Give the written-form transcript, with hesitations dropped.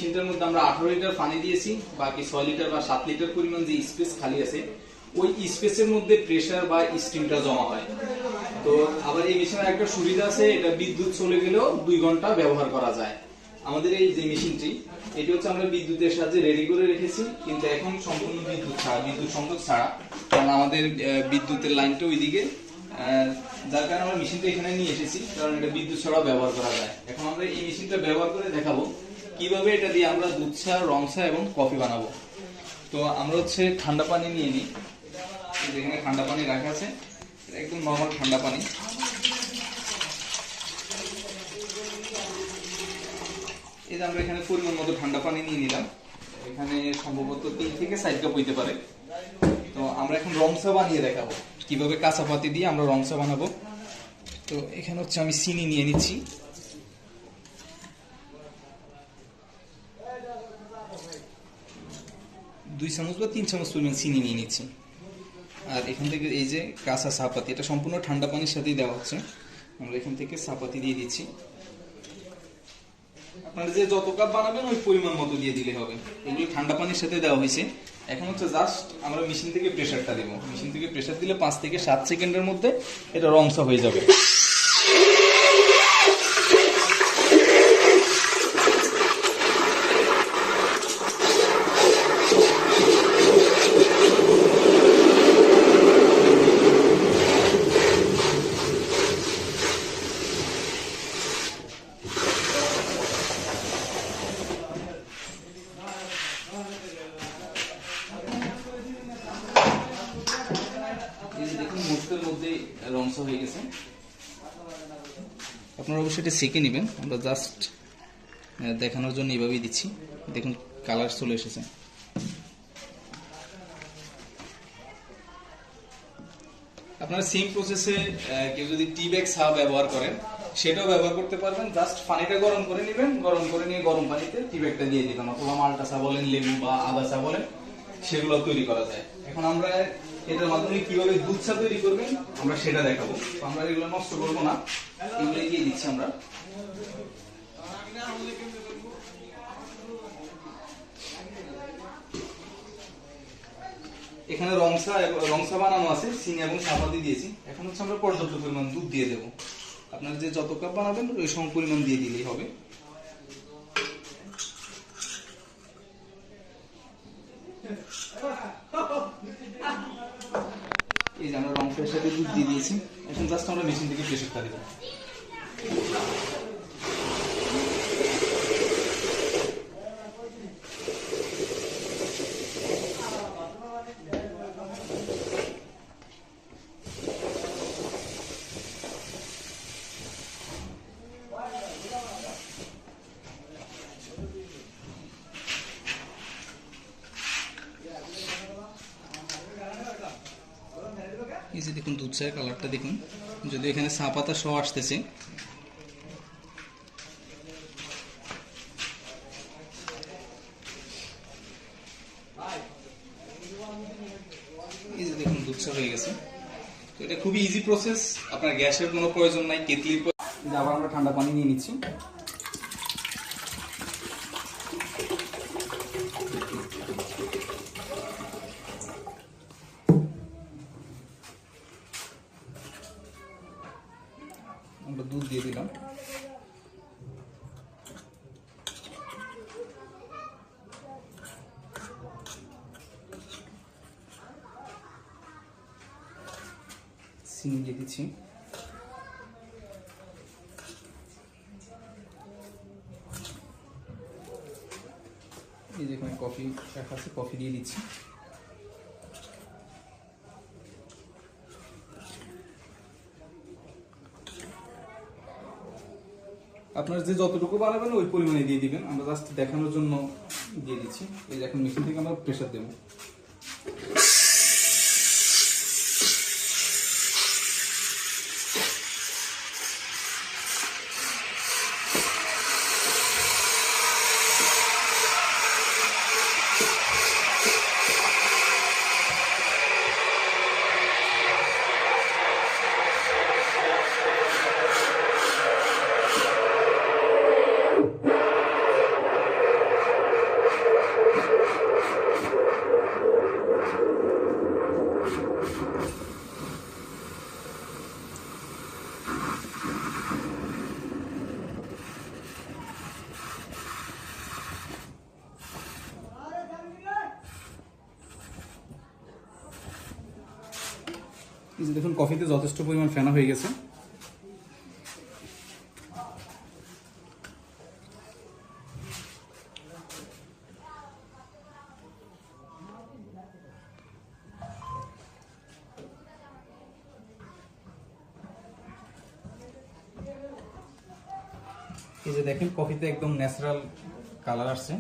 মেশিনটার মধ্যে আমরা 18 লিটার পানি দিয়েছি, বাকি 6 লিটার বা 7 লিটার পরিমাণ যে স্পেস খালি আছে ওই স্পেসের মধ্যে প্রেসার বা স্টিমটা জমা হয়। তো আবার এই মেশিনের একটা সুবিধা আছে, এটা বিদ্যুৎ চলে গেলেও 2 ঘন্টা ব্যবহার করা যায়। আমাদের এই যে মেশিনটি এটি হচ্ছে আমরা বিদ্যুতের সাহায্যে রেডি করে রেখেছি, কিন্তু এখন সম্পূর্ণ বিদ্যুৎ সংযোগ ছাড়া, কারণ আমাদের বিদ্যুতের লাইনটা ওইদিকে, যার কারণে আমরা মেশিনটা এখানে নিয়ে এসেছি, কারণ এটা বিদ্যুৎ ছাড়াও ব্যবহার করা যায়। এখন আমরা এই মেশিনটা ব্যবহার করে দেখাবো কিভাবে এটা দিয়ে আমরা দুধ চা, রং চা এবং কফি বানাবো। তো আমরা হচ্ছে ঠান্ডা পানি নিয়ে নিই, যেখানে ঠান্ডা পানি রাখা আছে, একদম নর্মাল ঠান্ডা পানি। এই যে আমরা এখানে পরিমাণ মতো ঠান্ডা পানি নিয়ে নিলাম, এখানে সম্ভবত 3 থেকে 4 কাপ হইতে পারে। তো আমরা এখন রং চা বানিয়ে দেখাবো কিভাবে কাঁচা পাতি দিয়ে আমরা রং চা বানাবো। তো এখানে হচ্ছে আমি চিনি নিয়ে নিচ্ছি, দুই চামচ বা 3 চামচ পরিমাণ চিনি নিয়ে নিচ্ছি। আর এখান থেকে এই যে কাঁচা চাপাতি, এটা সম্পূর্ণ ঠান্ডা পানির সাথেই দেওয়া হচ্ছে। আমরা এখান থেকে চাপাতি দিয়ে দিচ্ছি, আপনারা যে যত কাপ বানাবেন ওই পরিমাণ মতো দিয়ে দিলে হবে। এগুলো ঠান্ডা পানির সাথে দেওয়া হয়েছে। এখন হচ্ছে জাস্ট আমরা মেশিন থেকে প্রেসারটা দেবো। মেশিন থেকে প্রেসার দিলে 5 থেকে 7 সেকেন্ডের মধ্যে এটা রং চা হয়ে যাবে। দেখুন মুহূর্তের মধ্যে রং চা হয়ে গেছে। আপনারা অবশ্যই এটা সেঁকে নেবেন, আমরা জাস্ট দেখানোর জন্য এইভাবেই দিচ্ছি। দেখুন কালার চলে এসেছে। আপনারা সেম প্রসেসে কেউ যদি টি ব্যাগ চা ব্যবহার করেন সেটাও ব্যবহার করতে পারবেন। জাস্ট পানিটা গরম করে নেবেন, গরম করে নিয়ে গরম পানিতে টি ব্যাগটা দিয়ে দিবেন, অথবা মাল্টা চা বলেন, লেবু বা আদা চা বলেন, সেগুলো তৈরি করা যায়। এখন আমরা এটার মাধ্যমে কিভাবে দুধ চা তৈরি করবেন আমরা সেটা দেখাবো। আমরা এগুলো নষ্ট করবো না, এগুলো দিয়ে দিচ্ছি আমরা। এখানে রং চা বানানো আছে, চিনি এবং চাপাতি দিয়েছি। এখন হচ্ছে আমরা পর্যাপ্ত পরিমাণ দুধ দিয়ে দেবো। আপনারা যে যত কাপ বানাবেন ওই সম পরিমাণ দিয়ে দিলেই হবে। এই যে আমরা রং চায়ের সাথে দুধ দিয়ে দিয়েছি। এখন জাস্ট আমরা মেশিন থেকে প্রেসারটা দেবো। এই যে দেখুন দুধ চায়ের কালারটা দেখুন, যদি এখানে চা পাতা সহ আসতেছে। এই যে দেখুন দুধ চা হয়ে গেছে। তো এটা খুবই ইজি প্রসেস, আপনার গ্যাসের কোনো প্রয়োজন নাই, কেটলির। আবার আমরা ঠান্ডা পানি নিয়ে নিচ্ছি। আমরা দুধ দিয়ে দিলাম। চিনি দিয়ে দিচ্ছি। এই যে এখানে কফি রাখা আছে, কফি দিয়ে দিচ্ছি। আপনারা যে যতটুকু বানাবেন ওই পরিমাণে দিয়ে দিবেন, আমরা জাস্ট দেখানোর জন্য দিয়ে দিচ্ছি। এই যে এখন মেশিন থেকে আমরা প্রেসার দেবো। এই যে দেখুন কফিতে যথেষ্ট পরিমাণ ফেনা হয়ে গেছে। এই যে দেখেন কফিতে একদম ন্যাচারাল কালার আসছে।